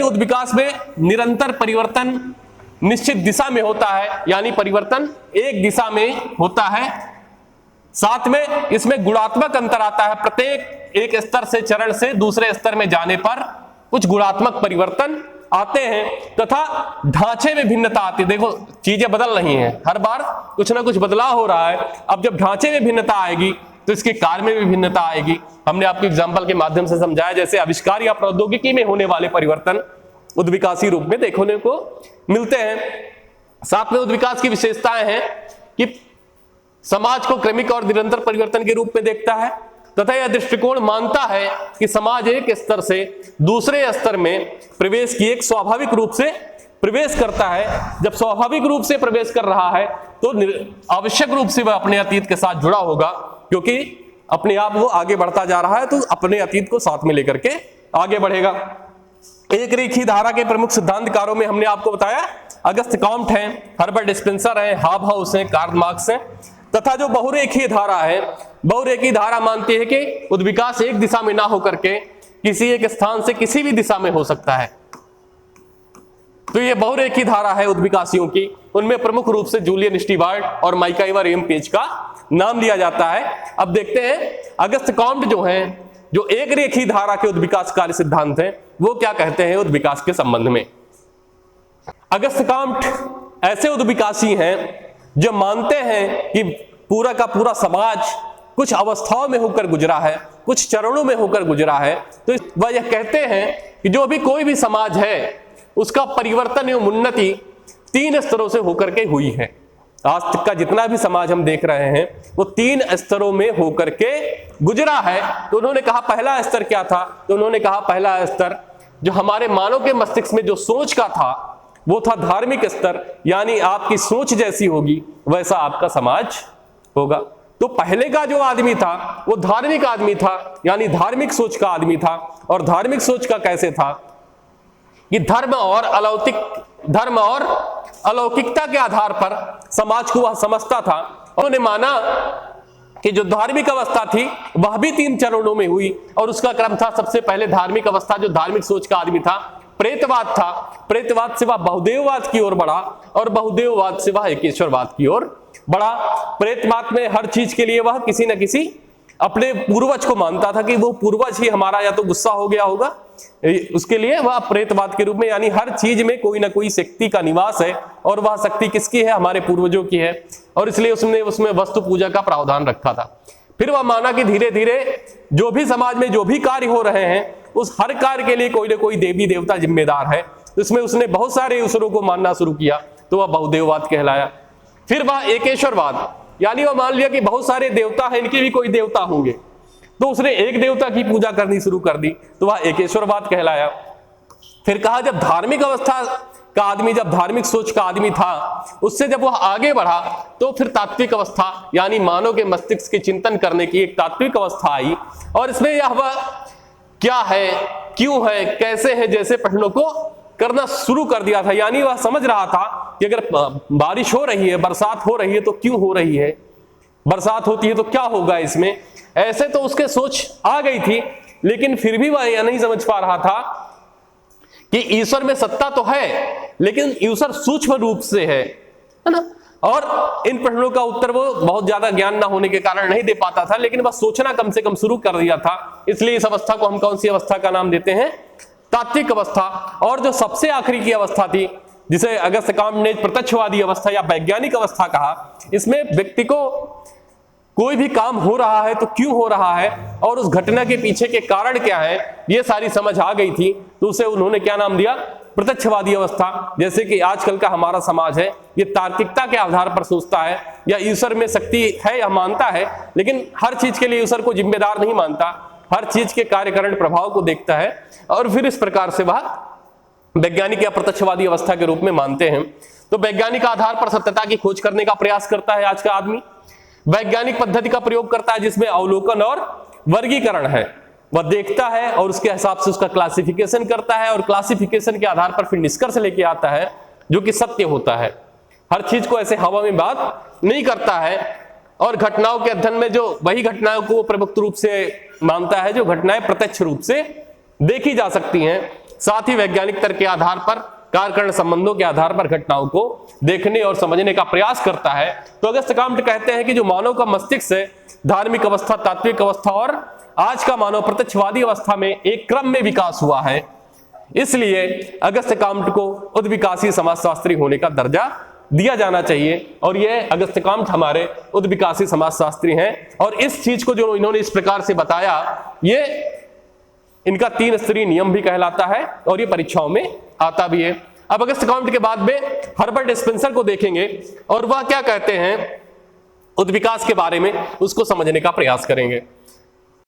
उद्विकास में निरंतर परिवर्तन निश्चित दिशा में होता है, यानी परिवर्तन एक दिशा में होता है। साथ में इसमें गुणात्मक अंतर आता है, प्रत्येक एक स्तर से चरण से दूसरे स्तर में जाने पर कुछ गुणात्मक परिवर्तन आते हैं तथा ढांचे में भिन्नता आती है। देखो चीजें बदल रही हैं, हर बार कुछ ना कुछ बदलाव हो रहा है। अब जब ढांचे में भिन्नता आएगी तो इसके कार्य में भी भिन्नता आएगी। हमने आपके एग्जाम्पल के माध्यम से समझाया, जैसे आविष्कार या प्रौद्योगिकी में होने वाले परिवर्तन उद्विकासी रूप में देखने को मिलते हैं। साथ में उद्विकास की विशेषताएं हैं कि समाज को क्रमिक और निरंतर परिवर्तन के रूप में देखता है तथा यह दृष्टिकोण मानता है कि समाज एक स्तर से दूसरे स्तर में प्रवेश की एक स्वाभाविक रूप से प्रवेश करता है। जब स्वाभाविक रूप से प्रवेश कर रहा है तो आवश्यक रूप से वह अपने अतीत के साथ जुड़ा होगा, क्योंकि अपने आप वो आगे बढ़ता जा रहा है तो अपने अतीत को साथ में लेकर के आगे बढ़ेगा। एक रेखीय धारा के प्रमुख सिद्धांतकारों में हमने आपको बताया अगस्त कॉम्ट हैं, हर्बर्ट स्पेंसर हैं, हाबहाउस हैं, कार्ल मार्क्स हैं। तथा जो बहुरेखीय धारा है, बहुरेखीय धारा मानती है कि उद्विकास एक दिशा में ना होकर के किसी एक स्थान से किसी भी दिशा में हो सकता है। तो ये बहुरेखीय धारा है उद्विकासियों की। उनमें प्रमुख रूप से जूलियन स्टीवर्ट और माइकल एम पेज का नाम लिया जाता है। अब देखते हैं अगस्त कॉम्ट जो है, जो एक रेखीय धारा के उद्विकास कार्य सिद्धांत हैं, वो क्या कहते हैं उद्विकास के संबंध में। अगस्त कॉम्ट ऐसे उद्विकासी हैं जो मानते हैं कि पूरा का पूरा समाज कुछ अवस्थाओं में होकर गुजरा है, कुछ चरणों में होकर गुजरा है। तो वह यह कहते हैं कि जो भी कोई भी समाज है उसका परिवर्तन एवं उन्नति 3 स्तरों से होकर के हुई है। आज तक का जितना भी समाज हम देख रहे हैं वो 3 स्तरों में होकर के गुजरा है। तो उन्होंने कहा पहला स्तर क्या था, तो उन्होंने कहा पहला स्तर जो हमारे मानव के मस्तिष्क में जो सोच का था वो था धार्मिक स्तर, यानी आपकी सोच जैसी होगी वैसा आपका समाज होगा। तो पहले का जो आदमी था वो धार्मिक आदमी था, यानी धार्मिक सोच का आदमी था। और धार्मिक सोच का कैसे था कि धर्म और अलौकिकता के आधार पर समाज को वह समझता था। उन्होंने माना कि जो धार्मिक अवस्था थी वह भी 3 चरणों में हुई और उसका क्रम था, सबसे पहले धार्मिक अवस्था जो धार्मिक सोच का आदमी था प्रेतवाद था। प्रेतवाद से वह बहुदेववाद की ओर बढ़ा और बहुदेववाद से वह एकेश्वरवाद की ओर बढ़ा। प्रेतवाद में हर चीज के लिए वह किसी न किसी अपने पूर्वज को मानता था कि वो पूर्वज ही हमारा या तो गुस्सा हो गया होगा, उसके लिए वह प्रेतवाद के रूप में, यानी हर चीज में कोई ना कोई शक्ति का निवास है और वह शक्ति किसकी है, हमारे पूर्वजों की है, और इसलिए उसने उसमें वस्तु पूजा का प्रावधान रखा था। फिर वह माना कि धीरे धीरे जो भी समाज में जो भी कार्य हो रहे हैं उस हर कार्य के लिए कोई ना कोई देवी देवता जिम्मेदार है। इसमें उसने बहुत सारे ईश्वरों को मानना शुरू किया तो वह बहुदेववाद कहलाया। फिर वह एकेश्वरवाद, यानी वह मान लिया कि बहुत सारे देवता हैं, इनके भी कोई देवता होंगे, तो उसने एक देवता की पूजा करनी शुरू कर दी तो वह एकेश्वरवाद कहलाया। फिर कहा जब धार्मिक अवस्था का आदमी, जब धार्मिक सोच का आदमी था, उससे जब वह आगे बढ़ा तो फिर तात्विक अवस्था, यानी मानव के मस्तिष्क के चिंतन करने की एक तात्विक अवस्था आई और इसमें यह वह क्या है, क्यों है, कैसे है जैसे प्रश्नों को करना शुरू कर दिया था। यानी वह समझ रहा था कि अगर बारिश हो रही है, बरसात हो रही है तो क्यों हो रही है, बरसात होती है तो क्या होगा इसमें, ऐसे तो उसके सोच आ गई थी। लेकिन फिर भी वह यह नहीं समझ पा रहा था कि ईश्वर में सत्ता तो है लेकिन ईश्वर सूक्ष्म रूप से है ना। और इन प्रश्नों का उत्तर वो बहुत ज्यादा ज्ञान ना होने के कारण नहीं दे पाता था, लेकिन वह सोचना कम से कम शुरू कर दिया था। इसलिए इस अवस्था को हम कौन सी अवस्था का नाम देते हैं, तात्विक अवस्था। और जो सबसे आखिरी की अवस्था थी जिसे अगस्त कॉम्ट ने प्रत्यक्षवादी अवस्था या वैज्ञानिक अवस्था कहा, इसमें व्यक्ति को कोई भी काम हो रहा है तो क्यों हो रहा है और उस घटना के पीछे के कारण क्या है, ये सारी समझ आ गई थी तो उसे उन्होंने क्या नाम दिया, प्रत्यक्षवादी अवस्था। जैसे कि आजकल का हमारा समाज है ये तार्किकता के आधार पर सोचता है या ईश्वर में शक्ति है यह मानता है, लेकिन हर चीज के लिए ईश्वर को जिम्मेदार नहीं मानता, हर चीज के कार्यकरण प्रभाव को देखता है और फिर इस प्रकार से वह वैज्ञानिक या प्रत्यक्षवादी अवस्था के रूप में मानते हैं। तो वैज्ञानिक आधार पर सत्यता की खोज करने का प्रयास करता है आज का आदमी। वैज्ञानिक पद्धति का प्रयोग करता है जिसमें अवलोकन और वर्गीकरण है, वह देखता है और उसके हिसाब से उसका क्लासिफिकेशन करता है और क्लासिफिकेशन के आधार पर फिर निष्कर्ष लेके आता है जो कि सत्य होता है। हर चीज को ऐसे हवा में बात नहीं करता है। और घटनाओं के अध्ययन में जो वही घटनाओं को प्रमुख रूप से मानता है जो घटनाएं प्रत्यक्ष रूप से देखी जा सकती हैं। साथ ही वैज्ञानिक तर्क के आधार पर, कार्यकारण संबंधों के आधार पर घटनाओं को देखने और समझने का प्रयास करता है। तो अगस्त काम्ट कहते हैं कि जो मानव का मस्तिष्क है धार्मिक अवस्था, तात्विक अवस्था और आज का मानव प्रत्यक्षवादी अवस्था में एक क्रम में विकास हुआ है, इसलिए अगस्त काम्ट को उद्विकासी समाजशास्त्री होने का दर्जा दिया जाना चाहिए। और ये अगस्त काम्ट हमारे उद्विकासी समाजशास्त्री हैं। और इस चीज को जो इन्होंने इस प्रकार से बताया, ये इनका 3 स्तरीय नियम भी कहलाता है और ये परीक्षाओं में आता भी है। अब अगस्त काम्ट के बाद में हर्बर्ट स्पेंसर को देखेंगे और वह क्या कहते हैं उद्विकास के बारे में, उसको समझने का प्रयास करेंगे।